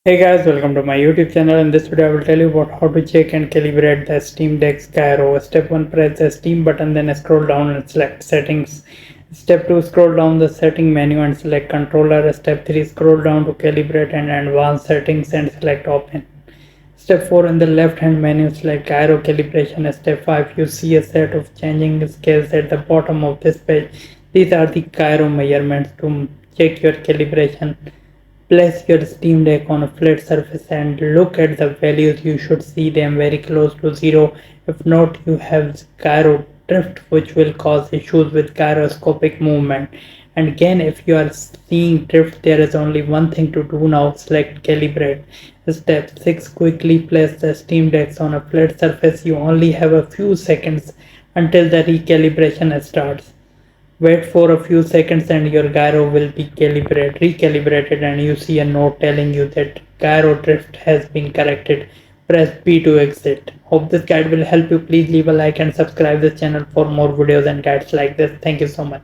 Hey guys, welcome to my YouTube channel. In this video I will tell you about how to check and calibrate the Steam Deck's gyro. Step 1, press the Steam button, then scroll down and select settings. Step 2, scroll down the setting menu and select controller. Step 3, scroll down to calibrate and advanced settings and select open. Step 4, in the left hand menu select gyro calibration. Step 5, you see a set of changing scales at the bottom of this page. These are the gyro measurements to check your calibration. Place your Steam Deck on a flat surface and look at the values. You should see them very close to zero. If not, you have gyro drift, which will cause issues with gyroscopic movement. And again, if you are seeing drift, there is only one thing to do now: select calibrate. Step 6, quickly place the Steam Deck on a flat surface. You only have a few seconds until the recalibration starts. Wait for a few seconds and your gyro will be recalibrated, and you see a note telling you that gyro drift has been corrected. Press B to exit. Hope this guide will help you. Please leave a like and subscribe this channel for more videos and guides like this. Thank you so much.